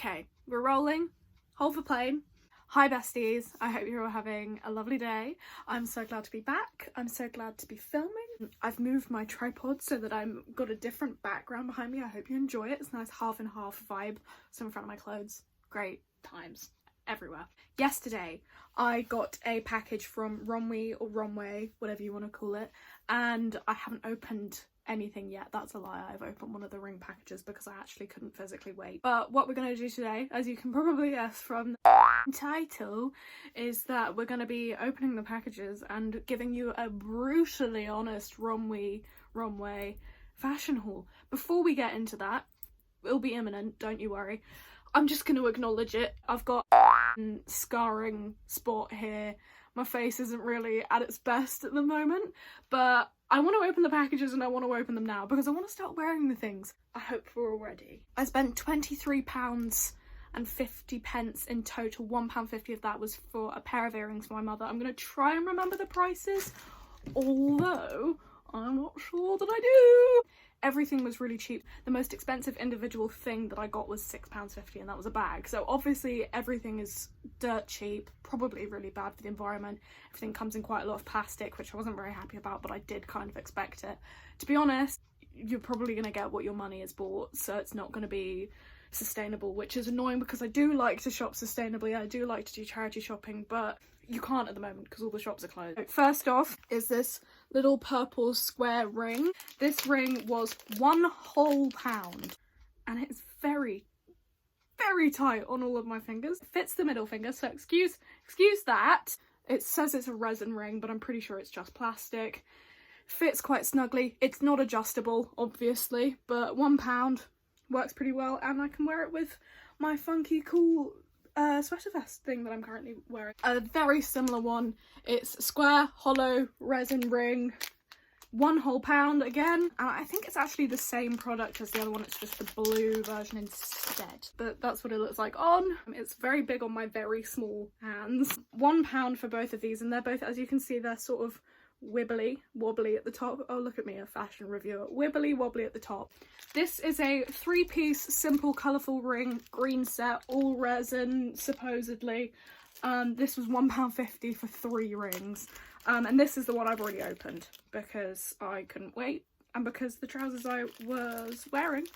Okay, we're rolling. Hold for plane. Hi besties, I hope you're all having a lovely day. I'm so glad to be back. I'm so glad to be filming. I've moved my tripod so that I've got a different background behind me. I hope you enjoy it. It's a nice half and half vibe. So in front of my clothes. Great times everywhere. Yesterday I got a package from Romwe or Romwe, whatever you want to call it, and I haven't opened anything yet. That's a lie. I've opened one of the ring packages because I actually couldn't physically wait. But what we're going to do today, as you can probably guess from the title, is that we're going to be opening the packages and giving you a brutally honest Romwe fashion haul. Before we get into that, it'll be imminent, don't you worry. I'm just going to acknowledge it. I've got a scarring spot here. My face isn't really at its best at the moment, but I want to open the packages and I want to open them now because I want to start wearing the things. I hope we're all ready. I spent £23 and 50 pence in total. £1.50 of that was for a pair of earrings for my mother. I'm going to try and remember the prices, although I'm not sure that I do. Everything was really cheap. The most expensive individual thing that I got was £6.50 and that was a bag. So obviously everything is dirt cheap, probably really bad for the environment. Everything comes in quite a lot of plastic, which I wasn't very happy about, but I did kind of expect it. To be honest, you're probably going to get what your money has bought, so it's not going to be sustainable, which is annoying because I do like to shop sustainably. I do like to do charity shopping, but you can't at the moment because all the shops are closed. First off is this little purple square ring. This ring was £1 whole and it's very tight on all of my fingers. It fits the middle finger, so excuse that. It says it's a resin ring, but I'm pretty sure it's just plastic. Fits quite snugly. It's not adjustable, obviously, but £1 works pretty well, and I can wear it with my funky cool sweater vest thing that I'm currently wearing. A very similar one. It's square, hollow, resin ring, £1 whole again. I think it's actually the same product as the other one, it's just the blue version instead. But that's what it looks like on. It's very big on my very small hands. £1 for both of these, and they're both, as you can see, they're sort of wibbly wobbly at the top. Oh, look at me, a fashion reviewer. Wibbly wobbly at the top. This is a 3-piece simple colourful ring green set, all resin supposedly. This was £1.50 for 3 rings, and this is the one I've already opened because I couldn't wait and because the trousers I was wearing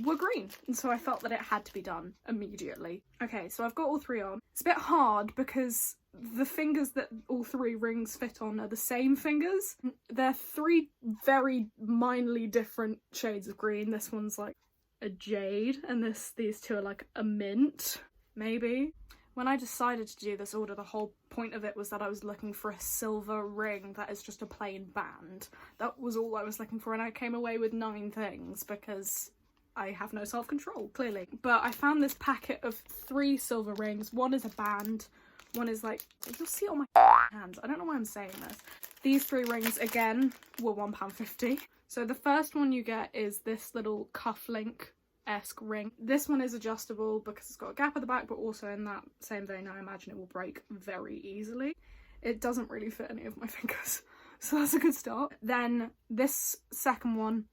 were green, and so I felt that it had to be done immediately. Okay, so I've got all 3 on. It's a bit hard because the fingers that all 3 rings fit on are the same fingers. They're 3 very minorly different shades of green. This one's like a jade, and these 2 are like a mint, maybe. When I decided to do this order, the whole point of it was that I was looking for a silver ring that is just a plain band. That was all I was looking for, and I came away with 9 things because I have no self-control, clearly. But I found this packet of 3 silver rings. One is a band, one is like, you'll see it on my hands. I don't know why I'm saying this. These 3 rings, again, were £1.50. So the first one you get is this little cufflink-esque ring. This one is adjustable because it's got a gap at the back, but also in that same vein, I imagine it will break very easily. It doesn't really fit any of my fingers, so that's a good start. Then this second one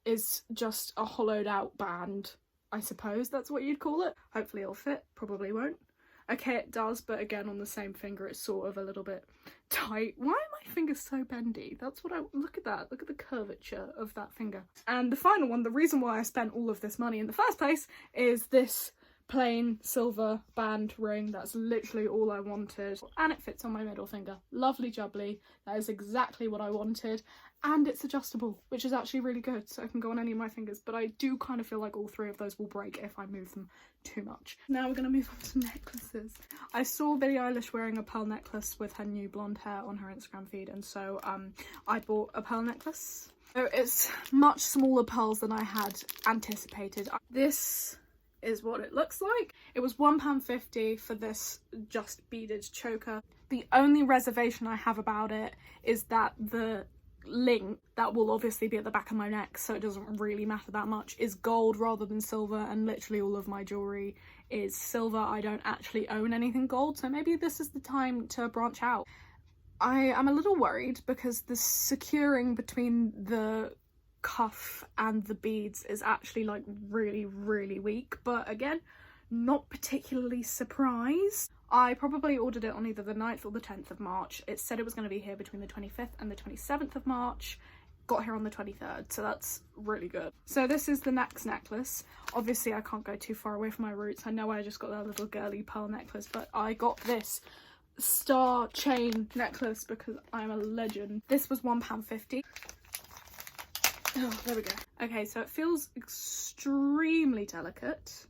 is just a hollowed out band. I suppose that's what you'd call it. Hopefully it'll fit, probably won't. Okay, it does, but again on the same finger it's sort of a little bit tight. Why are my fingers so bendy? That's what look at that, look at the curvature of that finger. And the final one, the reason why I spent all of this money in the first place, is this plain silver band ring. That's literally all I wanted, and it fits on my middle finger. Lovely jubbly, that is exactly what I wanted, and it's adjustable, which is actually really good, so it can go on any of my fingers, but I do kind of feel like all 3 of those will break if I move them too much. Now we're going to move on to necklaces. I saw Billie Eilish wearing a pearl necklace with her new blonde hair on her Instagram feed, and so I bought a pearl necklace. So it's much smaller pearls than I had anticipated. This is what it looks like. It was £1.50 for this just beaded choker. The only reservation I have about it is that the link that will obviously be at the back of my neck, so it doesn't really matter that much, is gold rather than silver, and literally all of my jewellery is silver. I don't actually own anything gold, so maybe this is the time to branch out. I am a little worried because the securing between the cuff and the beads is actually like really weak, but again, not particularly surprised. I probably ordered it on either the 9th or the 10th of March. It said it was going to be here between the 25th and the 27th of March. Got here on the 23rd, so that's really good. So this is the next necklace. Obviously I can't go too far away from my roots. I know I just got that little girly pearl necklace, but I got this star chain necklace because I'm a legend. This was £1.50. Oh, there we go. Okay, so it feels extremely delicate.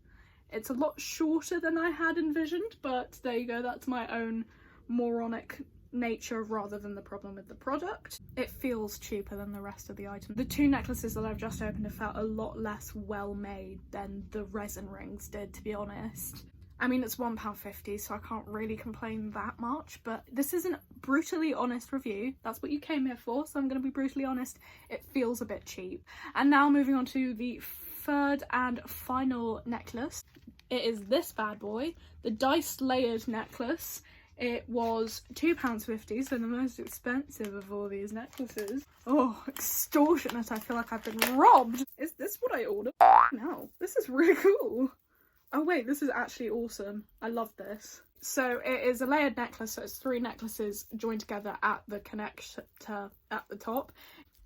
It's a lot shorter than I had envisioned, but there you go, that's my own moronic nature rather than the problem with the product. It feels cheaper than the rest of the item. The two necklaces that I've just opened have felt a lot less well made than the resin rings did, to be honest. I mean, it's £1.50, so I can't really complain that much, but this is a brutally honest review. That's what you came here for, so I'm going to be brutally honest. It feels a bit cheap. And now moving on to the third and final necklace. It is this bad boy, the dice layered necklace. It was £2.50, so the most expensive of all these necklaces. Oh, extortionate. I feel like I've been robbed. Is this what I ordered? No, this is really cool. Oh wait, this is actually awesome. I love this. So it is a layered necklace, so it's 3 necklaces joined together at the connector at the top.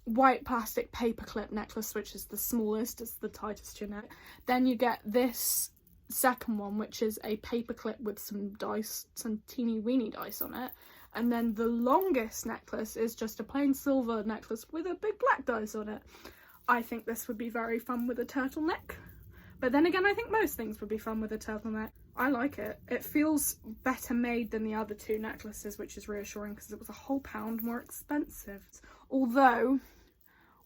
White plastic paperclip necklace, which is the smallest, it's the tightest to your neck. Then you get this second one, which is a paperclip with some dice, some teeny weeny dice on it. And then the longest necklace is just a plain silver necklace with a big black dice on it. I think this would be very fun with a turtleneck. But then again, I think most things would be fun with a turtleneck. I like it. It feels better made than the other 2 necklaces, which is reassuring because it was a whole £1 more expensive. Although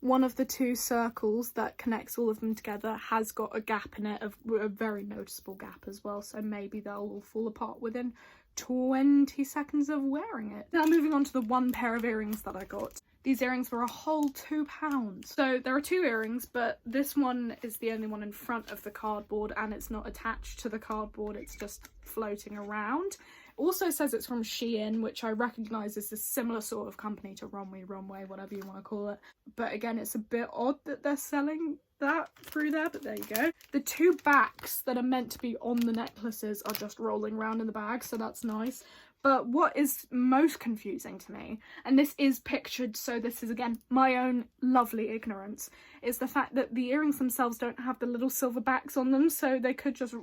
one of the 2 circles that connects all of them together has got a gap in it, a very noticeable gap as well, so maybe they'll all fall apart within 20 seconds of wearing it. Now moving on to the one pair of earrings that I got. These earrings were a whole £2. So there are 2 earrings, but this one is the only one in front of the cardboard and it's not attached to the cardboard, it's just floating around. Also says it's from Shein, which I recognise is a similar sort of company to Romwe, whatever you want to call it. But again, it's a bit odd that they're selling that through there, but there you go. The 2 backs that are meant to be on the necklaces are just rolling around in the bag, so that's nice. But what is most confusing to me, and this is pictured, so this is again my own lovely ignorance, is the fact that the earrings themselves don't have the little silver backs on them, so they could just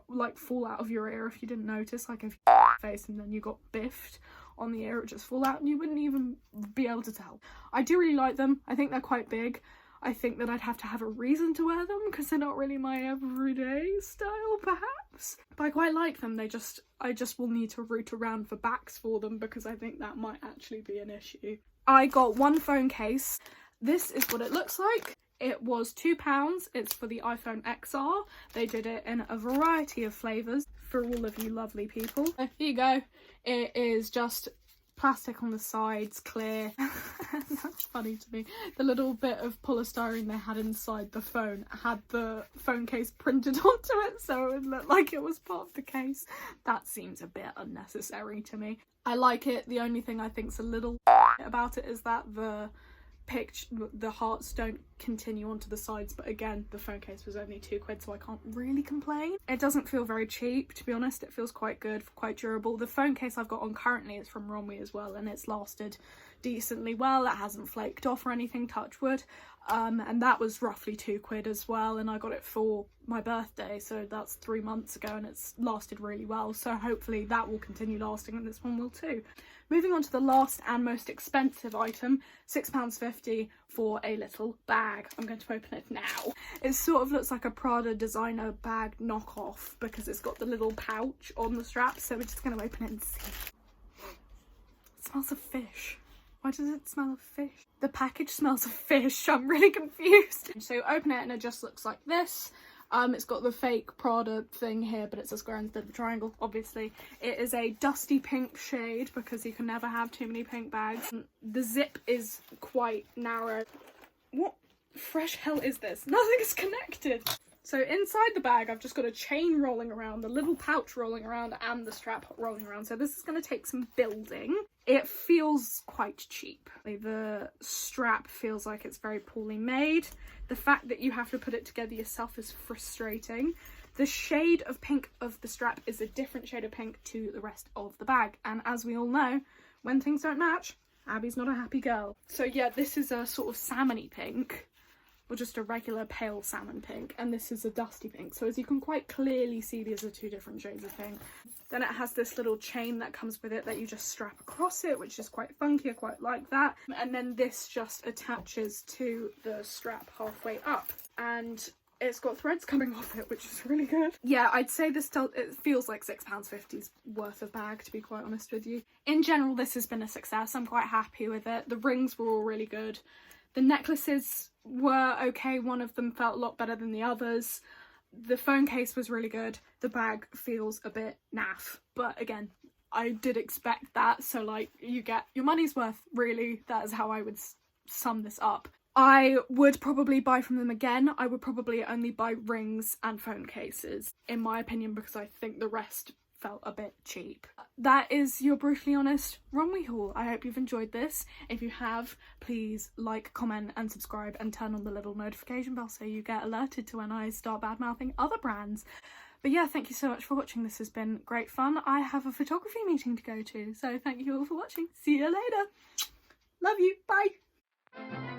like fall out of your ear if you didn't notice, like if you face and then you got biffed on the ear, it would just fall out and you wouldn't even be able to tell. I do really like them. I think they're quite big. I think that I'd have to have a reason to wear them because they're not really my everyday style, perhaps. But I quite like them. I just will need to root around for backs for them because I think that might actually be an issue. I got one phone case. This is what it looks like. It was £2. It's for the iPhone XR. They did it in a variety of flavours for all of you lovely people. Here you go. It is just plastic on the sides, clear. That's funny to me. The little bit of polystyrene they had inside the phone had the phone case printed onto it, so it would look like it was part of the case. That seems a bit unnecessary to me. I like it. The only thing I think's a little about it is that the hearts don't continue onto the sides, but again, the phone case was only £2, so I can't really complain. It doesn't feel very cheap, to be honest. It feels quite good, quite durable. The phone case I've got on currently is from Romwe as well, and it's lasted decently well. It hasn't flaked off or anything, touch wood. And that was roughly £2 as well, and I got it for my birthday, so that's 3 months ago, and it's lasted really well, so hopefully that will continue lasting and this one will too. Moving on to the last and most expensive item, £6.50 for a little bag. I'm going to open it now. It sort of looks like a Prada designer bag knockoff because it's got the little pouch on the strap, so we're just going to open it and see. It smells of fish. Why does it smell of fish? The package smells of fish. I'm really confused. So open it and it just looks like this. It's got the fake Prada thing here, but it's a square instead of a triangle, obviously. It is a dusty pink shade because you can never have too many pink bags. The zip is quite narrow. What fresh hell is this? Nothing is connected. So inside the bag, I've just got a chain rolling around, a little pouch rolling around, and the strap rolling around. So this is going to take some building. It feels quite cheap. The strap feels like it's very poorly made. The fact that you have to put it together yourself is frustrating. The shade of pink of the strap is a different shade of pink to the rest of the bag, and as we all know, when things don't match, Abby's not a happy girl. So yeah, this is a sort of salmony pink, or just a regular pale salmon pink, and this is a dusty pink. So as you can quite clearly see, these are two different shades of pink. Then it has this little chain that comes with it that you just strap across it, which is quite funky. I quite like that. And then this just attaches to the strap halfway up, and it's got threads coming off it, which is really good. Yeah, I'd say this it feels like £6.50's worth of bag, to be quite honest with you. In general, this has been a success. I'm quite happy with it. The rings were all really good. The necklaces were okay. One of them felt a lot better than the others. The phone case was really good. The bag feels a bit naff, but again, I did expect that, so like, you get your money's worth, really. That is how I would sum this up. I would probably buy from them again. I would probably only buy rings and phone cases, in my opinion, because I think the rest felt a bit cheap. That is your brutally honest Romwe haul. I hope you've enjoyed this. If you have, please like, comment and subscribe, and turn on the little notification bell so you get alerted to when I start bad-mouthing other brands. But yeah, thank you so much for watching. This has been great fun. I have a photography meeting to go to, so thank you all for watching. See you later. Love you. Bye.